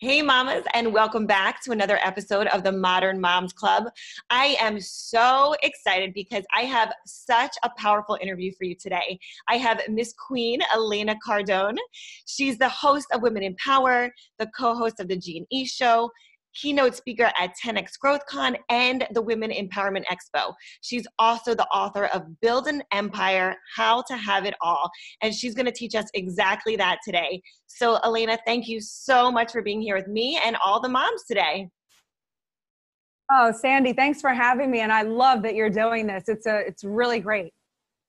Hey mamas, and welcome back to another episode of the Modern Moms Club. I am so excited because I have such a powerful interview for you today. I have Miss Queen, Elena Cardone. She's the host of Women in Power, the co-host of the G&E Show, keynote speaker at 10X GrowthCon, and the Women Empowerment Expo. She's also the author of Build an Empire, How to Have It All, and she's going to teach us exactly that today. So Elena, thank you so much for being here with me and all the moms today. Oh, Sandi, thanks for having me. And I love that you're doing this. It's really great.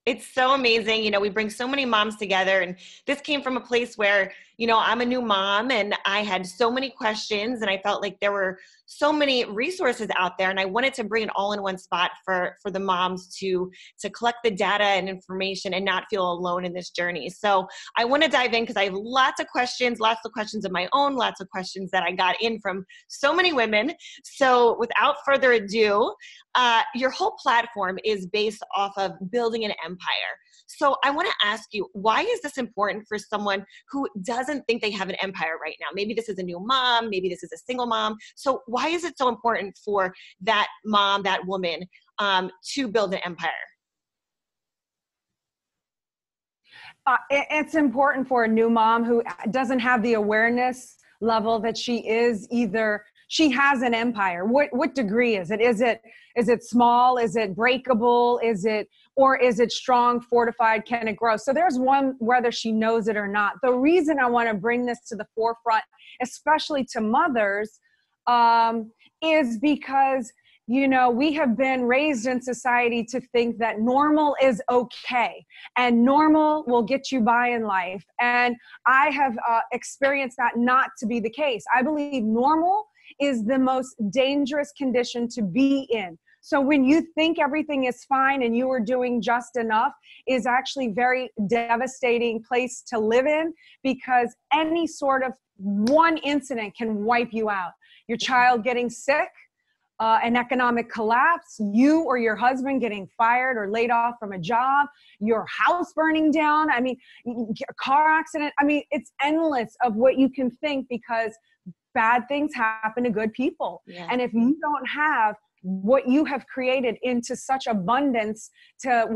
It's so amazing. You know, we bring so many moms together, and this came from a place where, you know, I'm a new mom and I had so many questions and I felt like there were so many resources out there, and I wanted to bring it all in one spot for the moms to collect the data and information and not feel alone in this journey. So I want to dive in because I have lots of questions of my own, lots of questions that I got in from so many women. So without further ado, your whole platform is based off of building an empire. So I want to ask you, why is this important for someone who doesn't think they have an empire right now? Maybe this is a new mom, maybe this is a single mom. So why is it so important for that mom, that woman, to build an empire? It's important for a new mom who doesn't have the awareness level that she has an empire. What degree is it? Is it small? Is it breakable? Is it strong, fortified? Can it grow? So there's one, whether she knows it or not. The reason I want to bring this to the forefront, especially to mothers, is because, you know, we have been raised in society to think that normal is okay and normal will get you by in life. And I have experienced that not to be the case. I believe normal is the most dangerous condition to be in. So when you think everything is fine and you are doing just enough is actually very devastating place to live in, because any sort of one incident can wipe you out. Your child getting sick, an economic collapse, you or your husband getting fired or laid off from a job, your house burning down. I mean, a car accident. I mean, it's endless of what you can think, because bad things happen to good people. Yeah. And if you don't have what you have created into such abundance to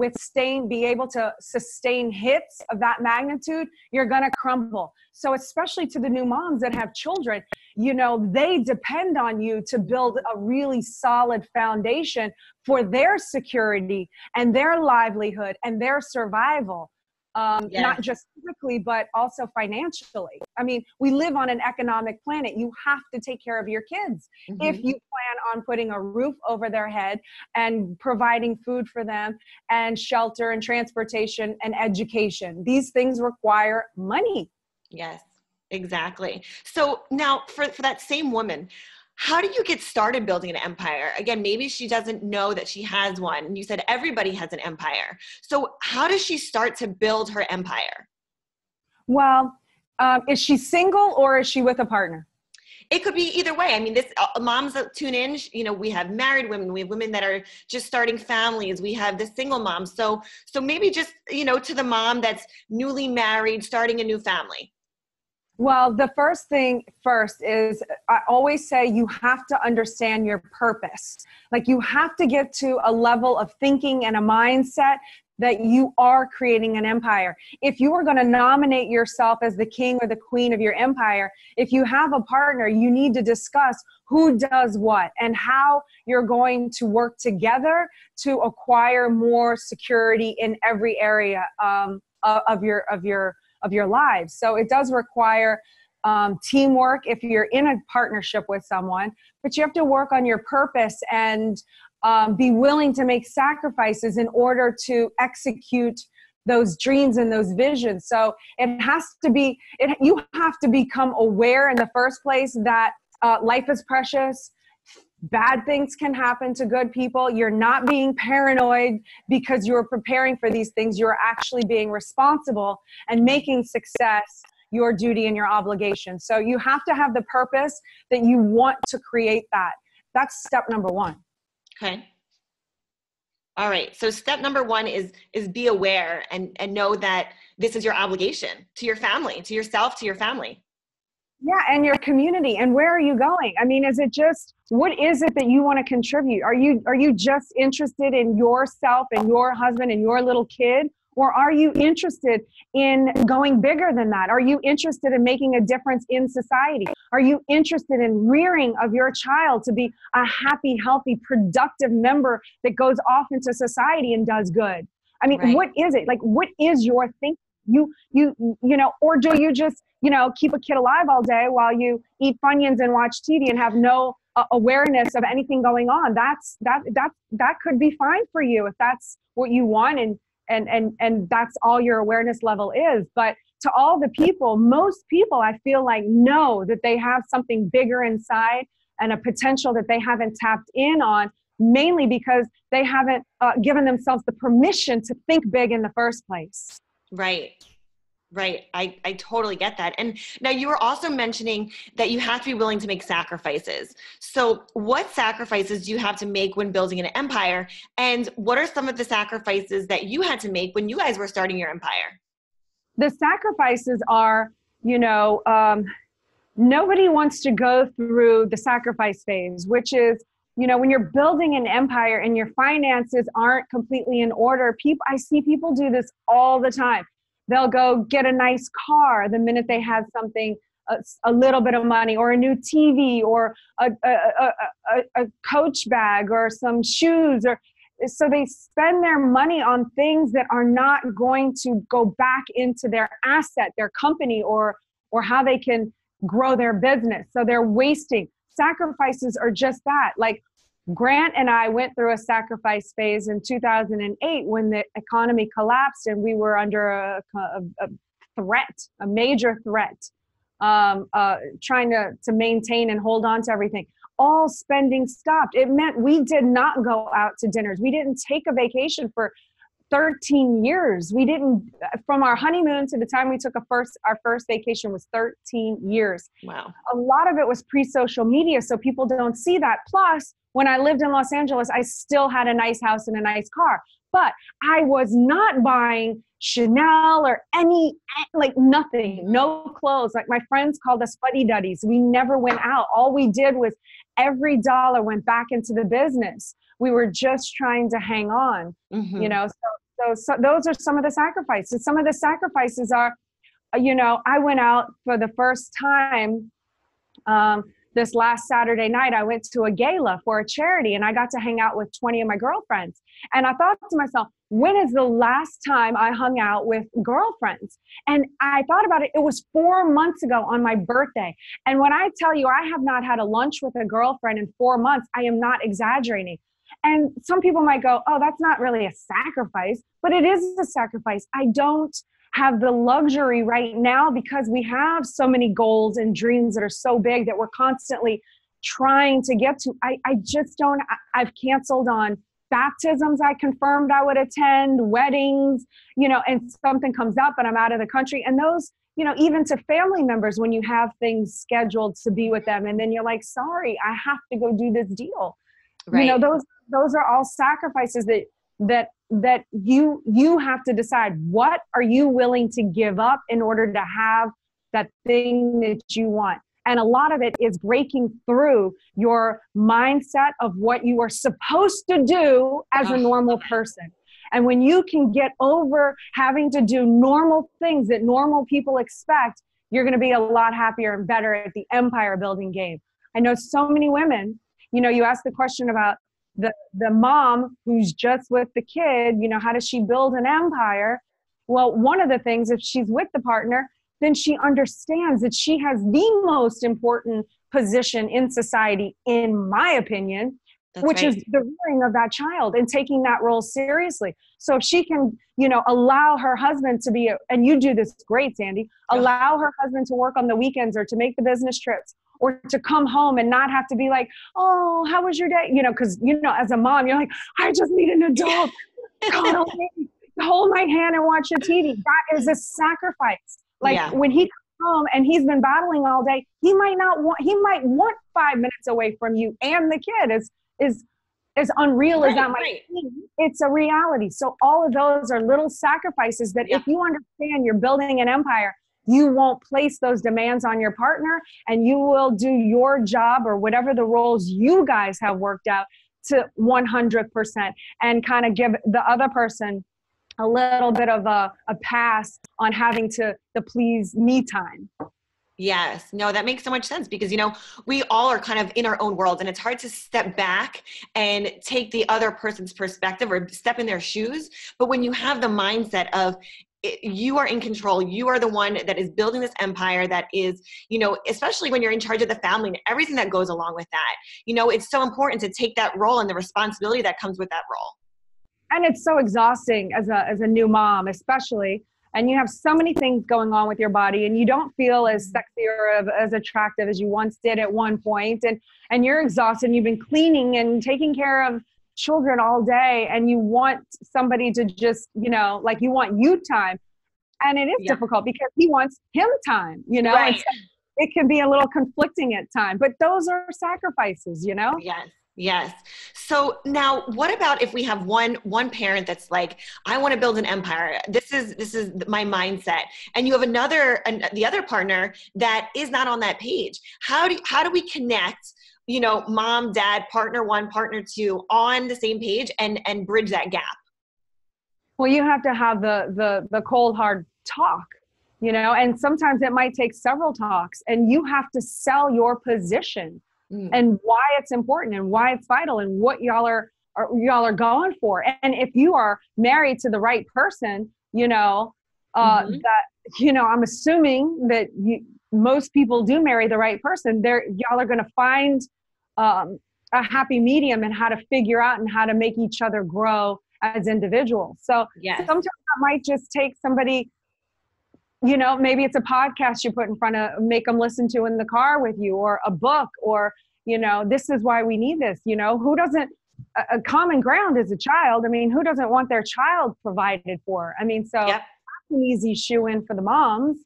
be able to sustain hits of that magnitude, you're going to crumble. So especially to the new moms that have children, you know, they depend on you to build a really solid foundation for their security and their livelihood and their survival. Yes. Not just physically, but also financially. I mean, we live on an economic planet. You have to take care of your kids. Mm-hmm. If you plan on putting a roof over their head and providing food for them and shelter and transportation and education. These things require money. Yes, exactly. So now for that same woman, how do you get started building an empire? Again, maybe she doesn't know that she has one. And you said everybody has an empire. So how does she start to build her empire? Well, is she single or is she with a partner? It could be either way. I mean, this moms that tune in, you know, we have married women, we have women that are just starting families, we have the single moms. So maybe just, you know, to the mom that's newly married, starting a new family. Well, the first thing is I always say you have to understand your purpose. Like, you have to get to a level of thinking and a mindset that you are creating an empire. If you are going to nominate yourself as the king or the queen of your empire, if you have a partner, you need to discuss who does what and how you're going to work together to acquire more security in every area of your lives. So it does require teamwork if you're in a partnership with someone, but you have to work on your purpose and be willing to make sacrifices in order to execute those dreams and those visions. So it has to be, you have to become aware in the first place that life is precious. Bad things can happen to good people. You're not being paranoid because you're preparing for these things. You're actually being responsible and making success your duty and your obligation. So you have to have the purpose that you want to create that. That's step number one. Okay. All right. So step number one is be aware and know that this is your obligation to your family, to yourself, to your family. Yeah, and your community, and where are you going? I mean, is it just, what is it that you want to contribute? Are you just interested in yourself and your husband and your little kid? Or are you interested in going bigger than that? Are you interested in making a difference in society? Are you interested in rearing of your child to be a happy, healthy, productive member that goes off into society and does good? I mean, Right. what is it? Like, what is your thinking? Or do you just, keep a kid alive all day while you eat Funyuns and watch TV and have no awareness of anything going on? That could be fine for you if that's what you want, and that's all your awareness level is. But to all the people, most people, I feel like, know that they have something bigger inside and a potential that they haven't tapped in on, mainly because they haven't given themselves the permission to think big in the first place. Right. Right. I totally get that. And now you were also mentioning that you have to be willing to make sacrifices. So what sacrifices do you have to make when building an empire? And what are some of the sacrifices that you had to make when you guys were starting your empire? The sacrifices are, nobody wants to go through the sacrifice phase, which is, when you're building an empire and your finances aren't completely in order. I see people do this all the time. They'll go get a nice car the minute they have something, a little bit of money, or a new TV, or a Coach bag, or some shoes, or so they spend their money on things that are not going to go back into their asset, their company, or how they can grow their business. So they're wasting. Sacrifices are just that. Like, Grant and I went through a sacrifice phase in 2008 when the economy collapsed and we were under a threat, a major threat, trying to maintain and hold on to everything. All spending stopped. It meant we did not go out to dinners. We didn't take a vacation for 13 years. We didn't, from our honeymoon to the time we took our first vacation was 13 years. Wow. A lot of it was pre-social media, so people don't see that. Plus, when I lived in Los Angeles, I still had a nice house and a nice car, but I was not buying Chanel or nothing, no clothes. Like, my friends called us fuddy-duddies. We never went out. All we did was every dollar went back into the business. We were just trying to hang on, So those are some of the sacrifices. Some of the sacrifices are, I went out for the first time this last Saturday night. I went to a gala for a charity, and I got to hang out with 20 of my girlfriends. And I thought to myself, when is the last time I hung out with girlfriends? And I thought about it. It was 4 months ago on my birthday. And when I tell you I have not had a lunch with a girlfriend in 4 months, I am not exaggerating. And some people might go, oh, that's not really a sacrifice, but it is a sacrifice. I don't have the luxury right now because we have so many goals and dreams that are so big that we're constantly trying to get to. I just don't. I've canceled on baptisms I confirmed I would attend, weddings, and something comes up and I'm out of the country. And those, even to family members, when you have things scheduled to be with them and then you're like, sorry, I have to go do this deal. Right. Those are all sacrifices that you have to decide, what are you willing to give up in order to have that thing that you want. And a lot of it is breaking through your mindset of what you are supposed to do as a normal person. And when you can get over having to do normal things that normal people expect, you're going to be a lot happier and better at the empire building game. I know so many women, you asked the question about the mom who's just with the kid, how does she build an empire? Well, one of the things, if she's with the partner, then she understands that she has the most important position in society, in my opinion, which is the rearing of that child and taking that role seriously. So if she can, allow her husband to be, and you do this great, Sandi, allow her husband to work on the weekends or to make the business trips, or to come home and not have to be like, oh, how was your day? Because, as a mom, you're like, I just need an adult cuddle me, hold my hand and watch your TV. That is a sacrifice. When he comes home and he's been battling all day, he might want 5 minutes away from you and the kid. Is unreal as that might be. It's a reality. So all of those are little sacrifices that if you understand you're building an empire, you won't place those demands on your partner, and you will do your job or whatever the roles you guys have worked out to 100%, and kind of give the other person a little bit of a pass on having to the please me time. Yes. No, that makes so much sense because, we all are kind of in our own world, and it's hard to step back and take the other person's perspective or step in their shoes. But when you have the mindset of you are in control, you are the one that is building this empire that is, especially when you're in charge of the family and everything that goes along with that, it's so important to take that role and the responsibility that comes with that role. And it's so exhausting as a new mom, especially. And you have so many things going on with your body, and you don't feel as sexy or as attractive as you once did at one point. And you're exhausted, and you've been cleaning and taking care of children all day, and you want somebody to just, you want you time. And it is difficult because he wants him time, Right. It can be a little conflicting at times, but those are sacrifices, Yes. Yes. So now what about if we have one parent that's like, I want to build an empire. This is my mindset. And you have the other partner that is not on that page. How do we connect, mom, dad, partner one, partner two on the same page and bridge that gap? Well, you have to have the cold, hard talk, and sometimes it might take several talks, and you have to sell your position and why it's important and why it's vital and what y'all are going for. And if you are married to the right person, that, I'm assuming that most people do marry the right person. Y'all are going to find a happy medium and how to figure out and how to make each other grow as individuals. So sometimes that might just take somebody, maybe it's a podcast you put in front of, make them listen to in the car with you, or a book, or, this is why we need this, who doesn't, a common ground as a child. I mean, who doesn't want their child provided for? I mean, so that's an easy shoe in for the moms,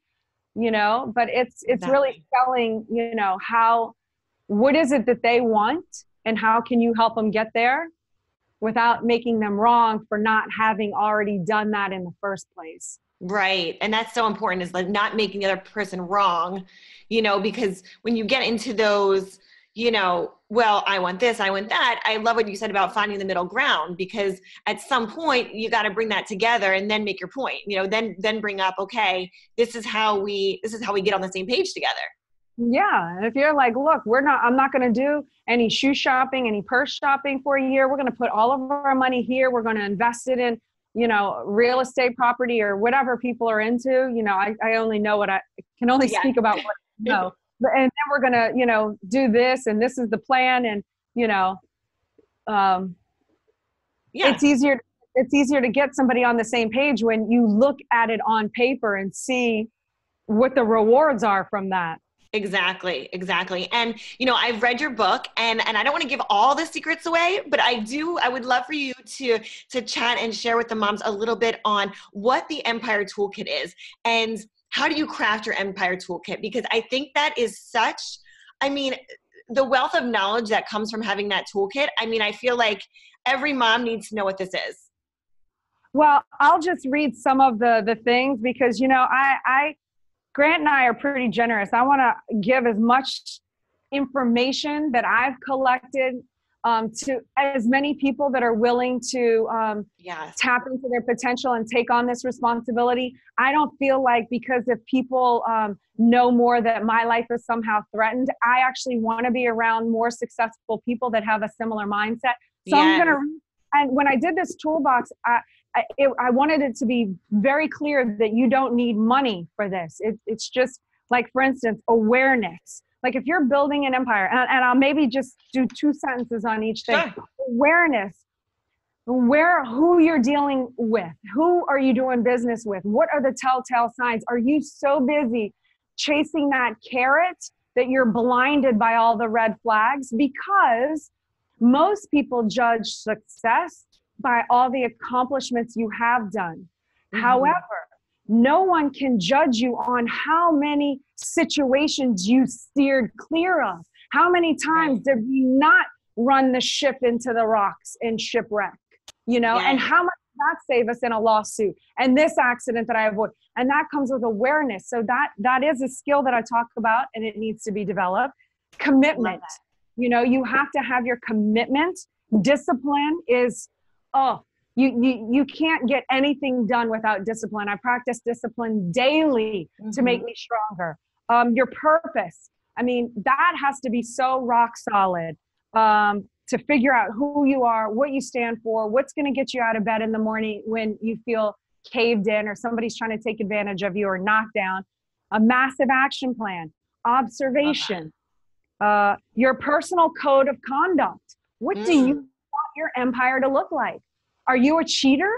but it's really selling, what is it that they want and how can you help them get there without making them wrong for not having already done that in the first place. Right. And that's so important, is like not making the other person wrong, because when you get into those, well, I want this, I want that. I love what you said about finding the middle ground, because at some point you got to bring that together and then make your point, then bring up, okay, this is how we get on the same page together. Yeah. And if you're like, look, I'm not going to do any shoe shopping, any purse shopping for a year. We're going to put all of our money here. We're going to invest it in, real estate property or whatever people are into. I only know what I can only speak about what I know. And then we're going to, do this, and this is the plan. And, it's easier to get somebody on the same page when you look at it on paper and see what the rewards are from that. Exactly. And, I've read your book, and I don't want to give all the secrets away, but I would love for you to chat and share with the moms a little bit on what the Empire Toolkit is and how do you craft your Empire Toolkit? Because I think that is the wealth of knowledge that comes from having that toolkit. I feel like every mom needs to know what this is. Well, I'll just read some of the things because, Grant and I are pretty generous. I want to give as much information that I've collected to as many people that are willing to tap into their potential and take on this responsibility. I don't feel like because if people know more that my life is somehow threatened, I actually want to be around more successful people that have a similar mindset. So I'm going to, and when I did this toolbox, I wanted it to be very clear that you don't need money for this. It's just like, for instance, awareness. Like if you're building an empire, and I'll maybe just do 2 sentences on each thing. Sure. Awareness, who you're dealing with, who are you doing business with? What are the telltale signs? Are you so busy chasing that carrot that you're blinded by all the red flags? Because most people judge success by all the accomplishments you have done. Mm-hmm. However, no one can judge you on how many situations you steered clear of. How many times did we not run the ship into the rocks and shipwreck? And how much that save us in a lawsuit? And this accident that I avoid. And that comes with awareness. So that is a skill that I talk about, and it needs to be developed. Commitment. You have to have your commitment. Discipline is, you can't get anything done without discipline. I practice discipline daily to make me stronger. Your purpose. I mean, that has to be so rock solid, to figure out who you are, what you stand for, what's going to get you out of bed in the morning when you feel caved in or somebody's trying to take advantage of you or knocked down. A massive action plan, observation, your personal code of conduct. What do you want your empire to look like? Are you a cheater?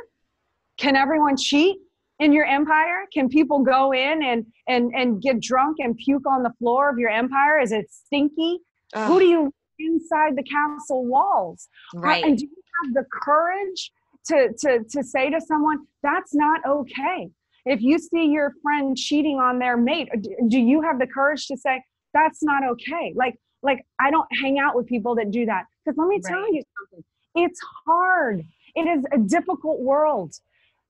Can everyone cheat in your empire? Can people go in and get drunk and puke on the floor of your empire? Is it stinky? Who do you inside the castle walls? Right. And do you have the courage to say to someone, that's not okay? If you see your friend cheating on their mate, do you have the courage to say, that's not okay? Like I don't hang out with people that do that. Because let me tell you something. It's hard. It is a difficult world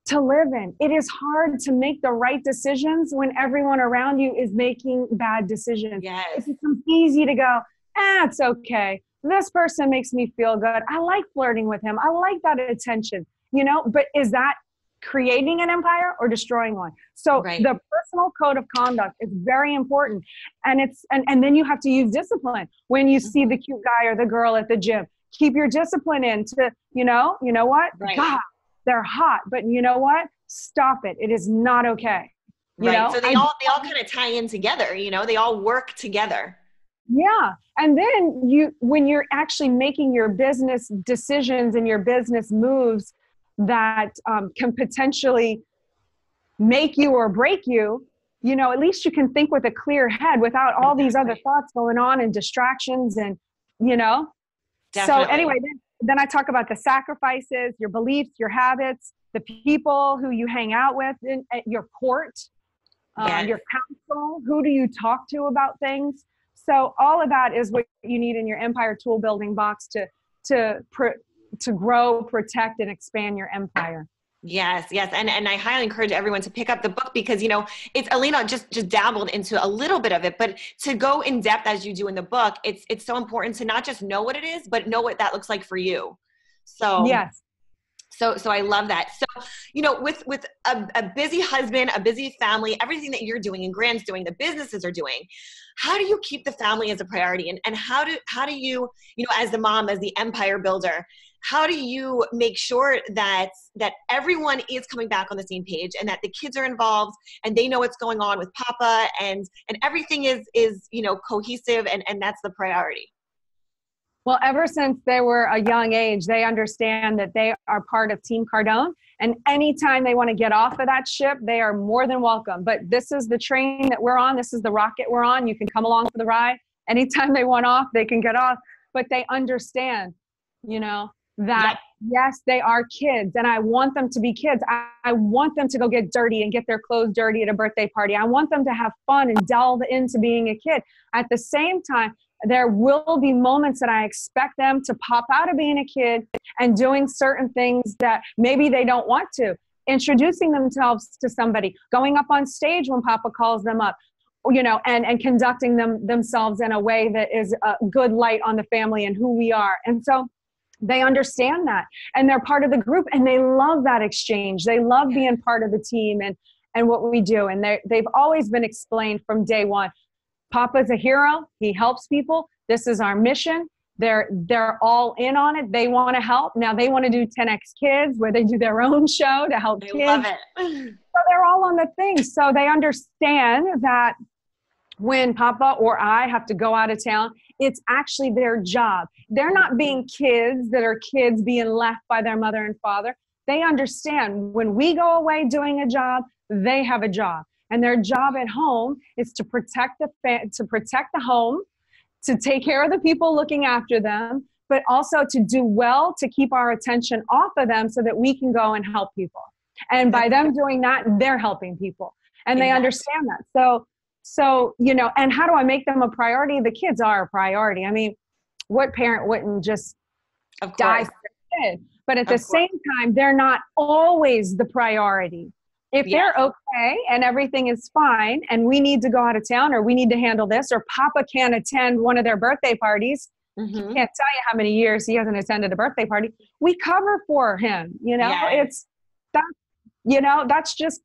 to live in. It is hard to make the right decisions when everyone around you is making bad decisions. Yes. It becomes easy to go, it's okay. This person makes me feel good. I like flirting with him. I like that attention, but is that creating an empire or destroying one? So the personal code of conduct is very important. And and then you have to use discipline when you see the cute guy or the girl at the gym. Keep your discipline in to, you know what? Right. God, they're hot, but you know what? Stop it. It is not okay. You know? So they all kind of tie in together, they all work together. Yeah. And then when you're actually making your business decisions and your business moves that can potentially make you or break you, at least you can think with a clear head without all these other thoughts going on and distractions and, Definitely. So anyway, then I talk about the sacrifices, your beliefs, your habits, the people who you hang out with at your court, your counsel, who do you talk to about things? So all of that is what you need in your empire tool building box to grow, protect, and expand your empire. Yes. And I highly encourage everyone to pick up the book because, it's Elena just dabbled into a little bit of it, but to go in depth as you do in the book, it's so important to not just know what it is, but know what that looks like for you. So, yes. So I love that. So, with a busy husband, a busy family, everything that you're doing and Grant's doing, the businesses are doing, how do you keep the family as a priority? And how do you, as the mom, as the empire builder, how do you make sure that everyone is coming back on the same page and that the kids are involved and they know what's going on with Papa and everything is cohesive and that's the priority? Well, ever since they were a young age, they understand that they are part of Team Cardone. And anytime they want to get off of that ship, they are more than welcome. But this is the train that we're on. This is the rocket we're on. You can come along for the ride. Anytime they want off, they can get off. But they understand, that yes, they are kids and I want them to be kids. I want them to go get dirty and get their clothes dirty at a birthday party. I want them to have fun and delve into being a kid. At the same time, there will be moments that I expect them to pop out of being a kid and doing certain things that maybe they don't want to. Introducing themselves to somebody, going up on stage when Papa calls them up, and conducting themselves in a way that is a good light on the family and who we are. And so they understand that and they're part of the group and they love that exchange. They love being part of the team and what we do. And they've always been explained from day one. Papa's a hero. He helps people. This is our mission. They're all in on it. They want to help. Now they want to do 10X Kids where they do their own show to help kids. I love it. So they're all on the thing. So they understand that when Papa or I have to go out of town, it's actually their job. They're not being kids that are kids being left by their mother and father. They understand when we go away doing a job, they have a job. And their job at home is to protect the home, to take care of the people looking after them, but also to do well to keep our attention off of them so that we can go and help people. And by them doing that, they're helping people. And they understand that. So, and how do I make them a priority? The kids are a priority. I mean, what parent wouldn't just die for their kid? But at the same time, they're not always the priority. If they're okay and everything is fine and we need to go out of town or we need to handle this or Papa can't attend one of their birthday parties, can't tell you how many years he hasn't attended a birthday party, we cover for him. You know, it's that, you know, that's just,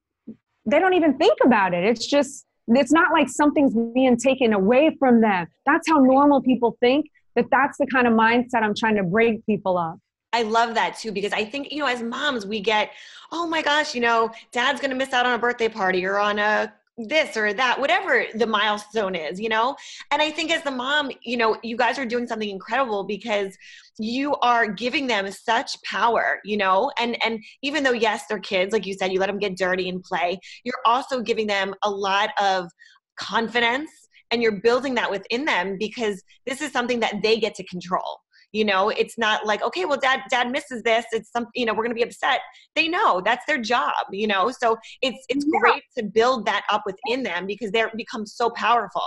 they don't even think about it. It's just, it's not like something's being taken away from them. That's how normal people think. That's the kind of mindset I'm trying to break people of. I love that too, because I think, you know, as moms, we get, oh my gosh, you know, dad's going to miss out on a birthday party or on a this or that, whatever the milestone is, you know? And I think as the mom, you know, you guys are doing something incredible because you are giving them such power, you know? And even though, yes, they're kids, like you said, you let them get dirty and play, you're also giving them a lot of confidence and you're building that within them because this is something that they get to control. You know, it's not like, okay, well, dad misses this. It's something, you know, we're going to be upset. They know that's their job, you know? So it's great to build that up within them because they become so powerful.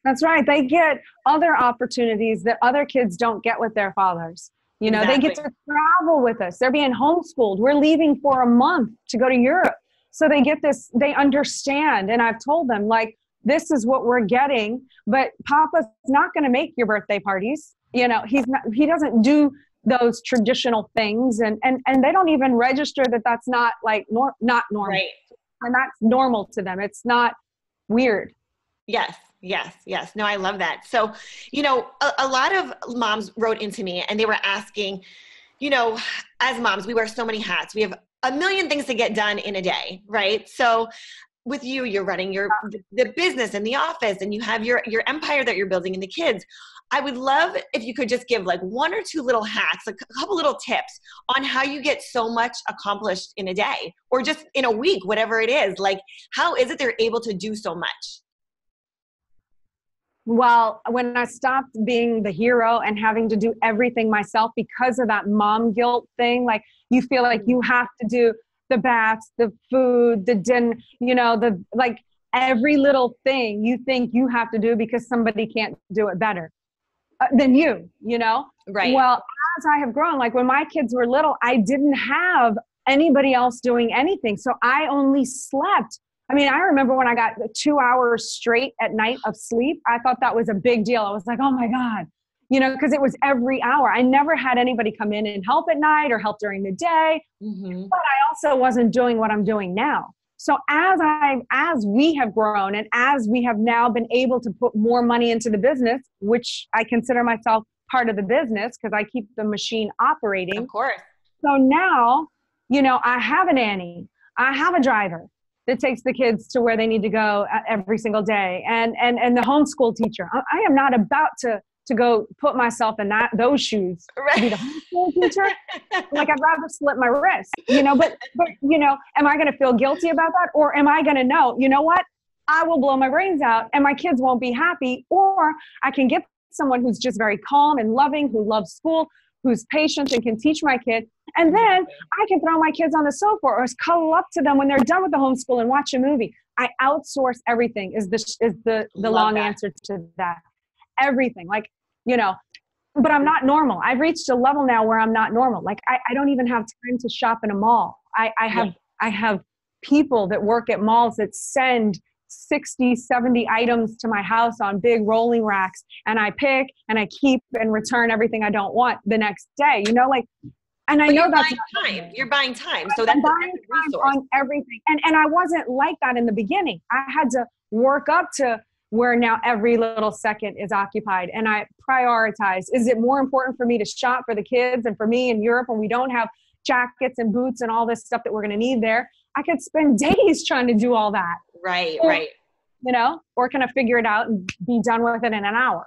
That's right. They get other opportunities that other kids don't get with their fathers. You know, they get to travel with us. They're being homeschooled. We're leaving for a month to go to Europe. So they get this, they understand. And I've told them, like, this is what we're getting, but Papa's not going to make your birthday parties. You know, he doesn't do those traditional things and they don't even register that that's not like not normal. Right. And that's normal to them. It's not weird. Yes. No, I love that. So, you know, a lot of moms wrote into me and they were asking, you know, as moms, we wear so many hats. We have a million things to get done in a day, right? So with you, you're running the business and the office and you have your empire that you're building and the kids. I would love if you could just give like one or two little hacks, like a couple little tips on how you get so much accomplished in a day or just in a week, whatever it is. Like, how is it they're able to do so much? Well, when I stopped being the hero and having to do everything myself because of that mom guilt thing, like you feel like you have to do the baths, the food, the dinner, you know, like every little thing you think you have to do because somebody can't do it better than you know? Right. Well, as I have grown, like when my kids were little, I didn't have anybody else doing anything. So I only slept. I mean, I remember when I got 2 hours straight at night of sleep, I thought that was a big deal. I was like, oh my God, you know, because it was every hour. I never had anybody come in and help at night or help during the day, but I also wasn't doing what I'm doing now. So as we have grown and as we have now been able to put more money into the business, which I consider myself part of the business because I keep the machine operating. Of course. So now, you know, I have a nanny. I have a driver that takes the kids to where they need to go every single day. And the homeschool teacher. I am not about to go put myself in those shoes to be the homeschool teacher. Like I'd rather slit my wrist, you know, but, you know, am I going to feel guilty about that? Or am I going to know, you know what, I will blow my brains out and my kids won't be happy. Or I can get someone who's just very calm and loving, who loves school, who's patient and can teach my kid. And then I can throw my kids on the sofa or cuddle up to them when they're done with the homeschool and watch a movie. I outsource everything is the long answer to that. Everything. Like, you know, but I'm not normal. I've reached a level now where I'm not normal. Like I don't even have time to shop in a mall. I have people that work at malls that send 60, 70 items to my house on big rolling racks. And I pick and I keep and return everything I don't want the next day, you know, like, and I know that's time. You're buying time. So that's buying time on everything. And I wasn't like that in the beginning. I had to work up to where now every little second is occupied and I prioritize. Is it more important for me to shop for the kids and for me in Europe when we don't have jackets and boots and all this stuff that we're going to need there? I could spend days trying to do all that. Right. You know, or can I figure it out and be done with it in an hour?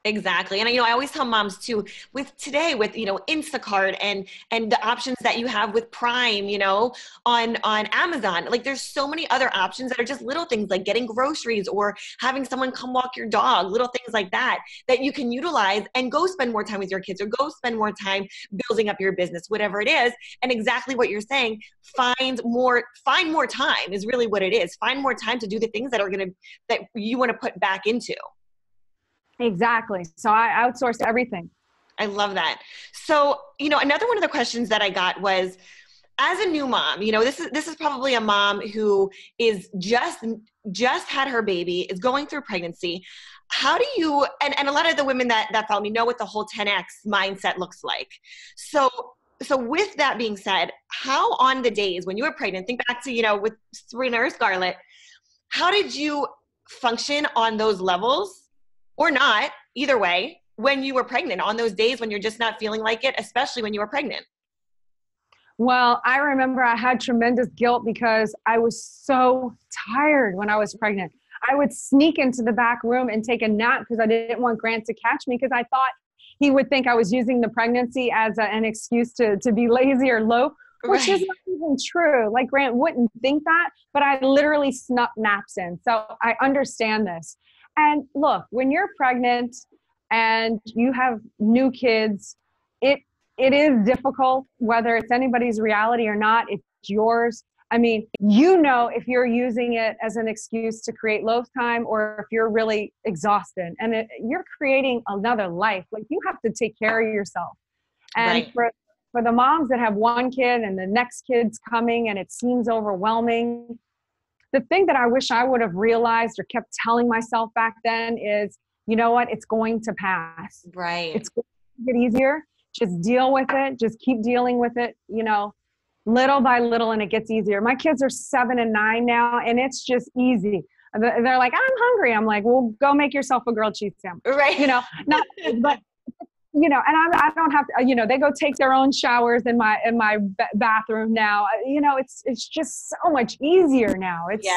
Exactly. And, you know, I always tell moms too, with today, with, you know, Instacart and the options that you have with Prime, you know, on Amazon, like there's so many other options that are just little things like getting groceries or having someone come walk your dog, little things like that you can utilize and go spend more time with your kids or go spend more time building up your business, whatever it is. And exactly what you're saying, find more time is really what it is. Find more time to do the things that you want to put back into. Exactly. So I outsourced everything. I love that. So, another one of the questions that I got was, as a new mom, this is probably a mom who is just had her baby, is going through pregnancy. How do you, and a lot of the women that follow me know what the whole 10X mindset looks like. So with that being said, how on the days when you were pregnant, think back to, with Serena or Scarlett, how did you function on those levels, or not, either way, when you were pregnant, on those days when you're just not feeling like it, especially when you were pregnant? Well, I remember I had tremendous guilt because I was so tired when I was pregnant. I would sneak into the back room and take a nap because I didn't want Grant to catch me, because I thought he would think I was using the pregnancy as an excuse to be lazy or low, which is not even true. Like, Grant wouldn't think that, but I literally snuck naps in. So I understand this. And look, when you're pregnant and you have new kids, it is difficult, whether it's anybody's reality or not. It's yours. I mean, if you're using it as an excuse to create loaf time, or if you're really exhausted and you're creating another life. Like, you have to take care of yourself. And for the moms that have one kid and the next kid's coming and it seems overwhelming, the thing that I wish I would have realized or kept telling myself back then is, you know what? It's going to pass. Right. It's going to get easier. Just deal with it. Just keep dealing with it, little by little, and it gets easier. My kids are 7 and 9 now, and it's just easy. They're like, I'm hungry. I'm like, well, go make yourself a grilled cheese sandwich. Right. Not, but, and I don't have to, they go take their own showers in my bathroom now. It's just so much easier now. It's,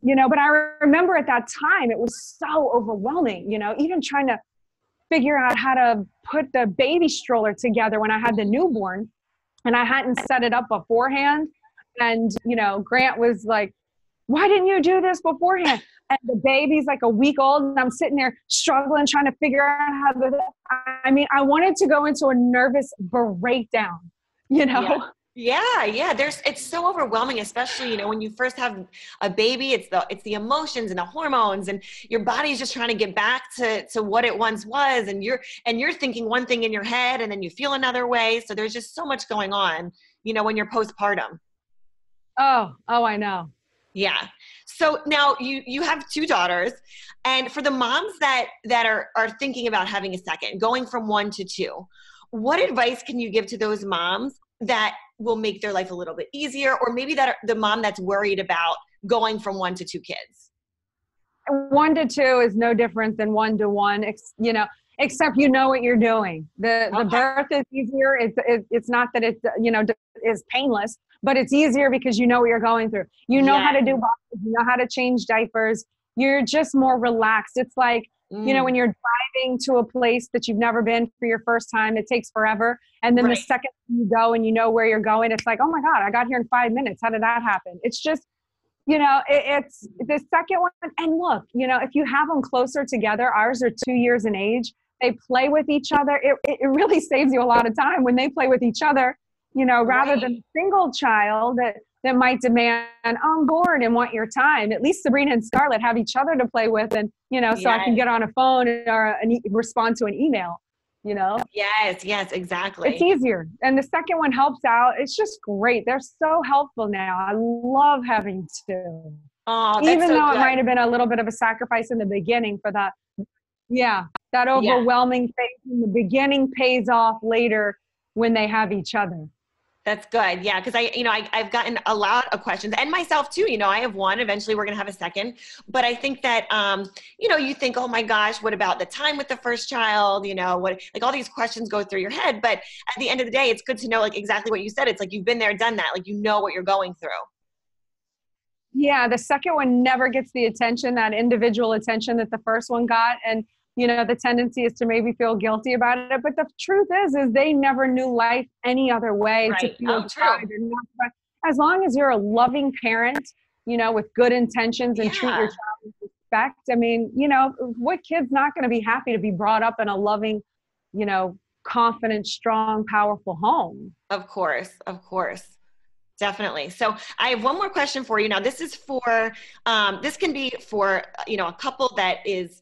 but I remember at that time, it was so overwhelming, even trying to figure out how to put the baby stroller together when I had the newborn, and I hadn't set it up beforehand. And, Grant was like, why didn't you do this beforehand? And the baby's like a week old, and I'm sitting there struggling, trying to figure out how to, I wanted to go into a nervous breakdown, Yeah. It's so overwhelming, especially, when you first have a baby. It's the emotions and the hormones, and your body's just trying to get back to what it once was. And you're thinking one thing in your head, and then you feel another way. So there's just so much going on, when you're postpartum. Oh, I know. Yeah. So now you have 2 daughters, and for the moms that are thinking about having a second, going from 1 to 2, what advice can you give to those moms that will make their life a little bit easier, or maybe that the mom that's worried about going from 1 to 2 kids? 1 to 2 is no different than 1 to 1, except what you're doing. The birth is easier. It's not that it is painless, but it's easier because you know what you're going through. You know how to do bottles, you know how to change diapers. You're just more relaxed. It's like, when you're driving to a place that you've never been for your first time, it takes forever. And then the second you go and you know where you're going, it's like, oh my God, I got here in 5 minutes. How did that happen? It's just, it's the second one. And look, if you have them closer together, ours are 2 years in age, they play with each other. It really saves you a lot of time when they play with each other, rather than a single child that might demand, I'm bored and want your time. At least Sabrina and Scarlett have each other to play with, and, so I can get on a phone or respond to an email, Yes, exactly. It's easier. And the second one helps out. It's just great. They're so helpful now. I love having 2. Oh, that's even so though good. It might have been a little bit of a sacrifice in the beginning for that. Yeah. That overwhelming phase in the beginning pays off later when they have each other. That's good. Yeah. Cause I've gotten a lot of questions, and myself too. I have 1, eventually we're going to have a second, but I think that, you think, oh my gosh, what about the time with the first child? What, like, all these questions go through your head, but at the end of the day, it's good to know, like, exactly what you said. It's like, you've been there, done that. Like, what you're going through. Yeah. The second one never gets the attention, that individual attention that the first one got. And, the tendency is to maybe feel guilty about it. But the truth is they never knew life any other way to feel tried. As long as you're a loving parent, with good intentions and treat your child with respect. What kid's not going to be happy to be brought up in a loving, confident, strong, powerful home? Of course. Definitely. So I have one more question for you. Now, this is for, this can be for, a couple that is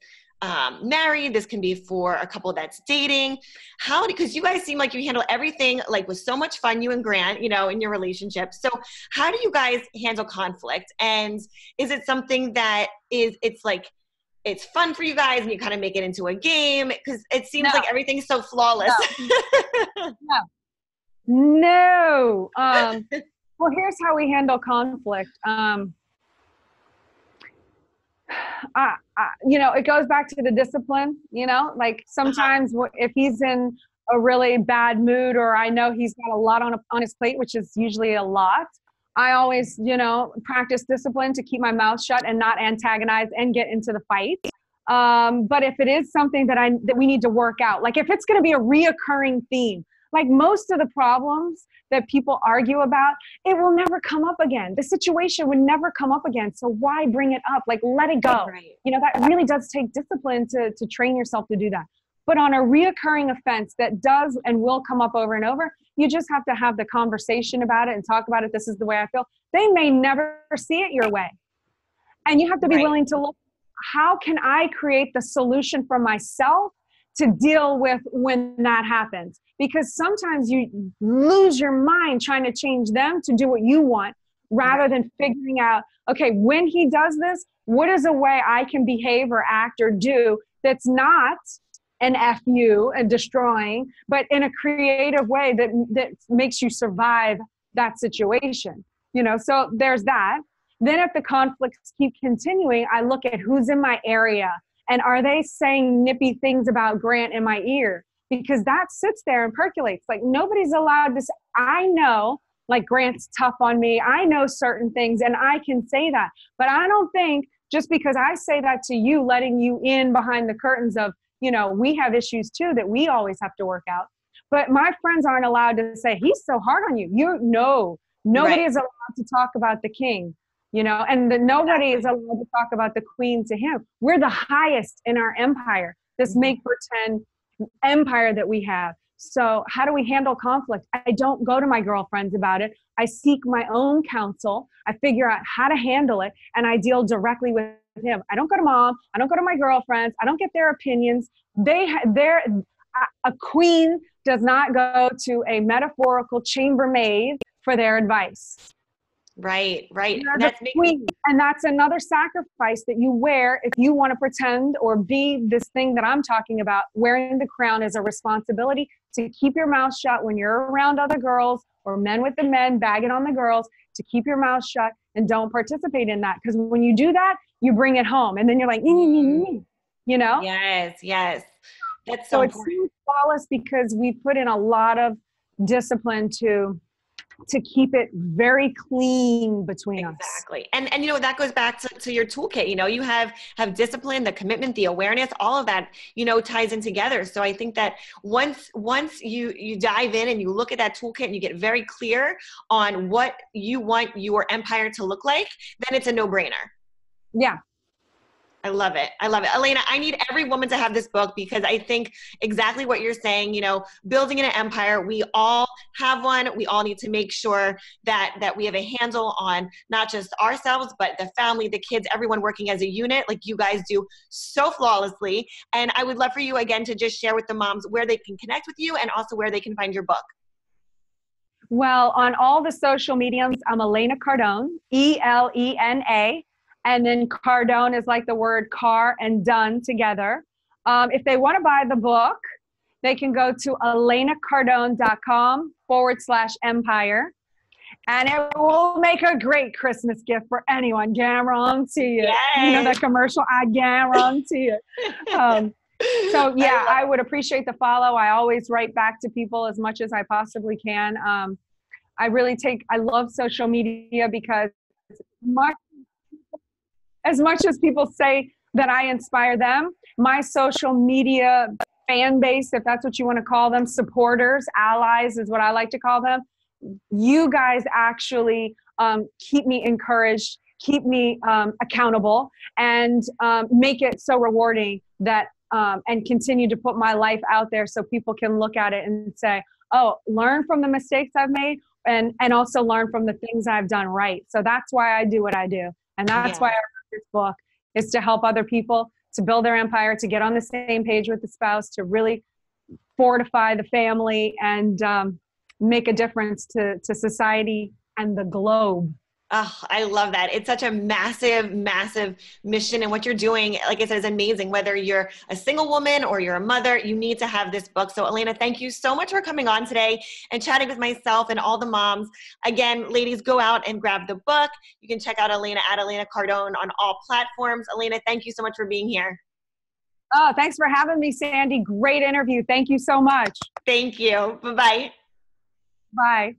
married. This can be for a couple that's dating. Because you guys seem like you handle everything like with so much fun, you and Grant, in your relationship. So how do you guys handle conflict? And is it something that it's fun for you guys and you kind of make it into a game? Because it seems like everything's so flawless. No. Well, here's how we handle conflict. It goes back to the discipline, like sometimes if he's in a really bad mood, or I know he's got a lot on his plate, which is usually a lot, I always, practice discipline to keep my mouth shut and not antagonize and get into the fight. But if it is something that we need to work out, like if it's going to be a reoccurring theme, like most of the problems that people argue about, it will never come up again. The situation would never come up again. So why bring it up? Like, let it go. Right. That really does take discipline to train yourself to do that. But on a reoccurring offense that does and will come up over and over, you just have to have the conversation about it and talk about it. This is the way I feel. They may never see it your way. And you have to be willing to look, how can I create the solution for myself to deal with when that happens? Because sometimes you lose your mind trying to change them to do what you want, rather than figuring out, okay, when he does this, what is a way I can behave or act or do that's not an FU and destroying, but in a creative way that makes you survive that situation. So there's that. Then if the conflicts keep continuing, I look at who's in my area and are they saying nippy things about Grant in my ear? Because that sits there and percolates. Like nobody's allowed to say, I know, like Grant's tough on me. I know certain things and I can say that. But I don't think just because I say that to you, letting you in behind the curtains of, we have issues too that we always have to work out. But my friends aren't allowed to say, he's so hard on you. Nobody is allowed to talk about the king, and nobody is allowed to talk about the queen to him. We're the highest in our empire, this make pretend empire that we have. So how do we handle conflict? I don't go to my girlfriends about it. I seek my own counsel. I figure out how to handle it, and I deal directly with him. I don't go to mom. I don't go to my girlfriends. I don't get their opinions. A queen does not go to a metaphorical chambermaid for their advice. Right. And that's another sacrifice that you wear if you want to pretend or be this thing that I'm talking about. Wearing the crown is a responsibility to keep your mouth shut when you're around other girls, or men with the men bagging on the girls, to keep your mouth shut and don't participate in that. Because when you do that, you bring it home and then you're like, Yes. That's so it seems flawless because we put in a lot of discipline to keep it very clean between us. Exactly. And that goes back to your toolkit. You have discipline, the commitment, the awareness, all of that, ties in together. So I think that once you dive in and you look at that toolkit and you get very clear on what you want your empire to look like, then it's a no-brainer. Yeah. I love it. Elena, I need every woman to have this book because I think exactly what you're saying, building an empire, we all have one. We all need to make sure that we have a handle on not just ourselves, but the family, the kids, everyone working as a unit, like you guys do so flawlessly. And I would love for you again to just share with the moms where they can connect with you and also where they can find your book. Well, on all the social mediums, I'm Elena Cardone, ELENA. And then Cardone is like the word car and done together. If they want to buy the book, they can go to elenacardone.com/empire. And it will make a great Christmas gift for anyone, guarantee it. Yay. That commercial, I guarantee it. So yeah, I would appreciate the follow. I always write back to people as much as I possibly can. I love social media because as much as people say that I inspire them, my social media fan base, if that's what you want to call them, supporters, allies is what I like to call them. You guys actually keep me encouraged, keep me accountable, and make it so rewarding that and continue to put my life out there so people can look at it and say, oh, learn from the mistakes I've made and also learn from the things I've done right. So that's why I do what I do. And that's why I wrote this book, is to help other people to build their empire, to get on the same page with the spouse, to really fortify the family and make a difference to society and the globe. Oh, I love that. It's such a massive, massive mission. And what you're doing, like I said, is amazing. Whether you're a single woman or you're a mother, you need to have this book. So, Elena, thank you so much for coming on today and chatting with myself and all the moms. Again, ladies, go out and grab the book. You can check out Elena at Elena Cardone on all platforms. Elena, thank you so much for being here. Oh, thanks for having me, Sandi. Great interview. Thank you so much. Thank you. Bye-bye. Bye.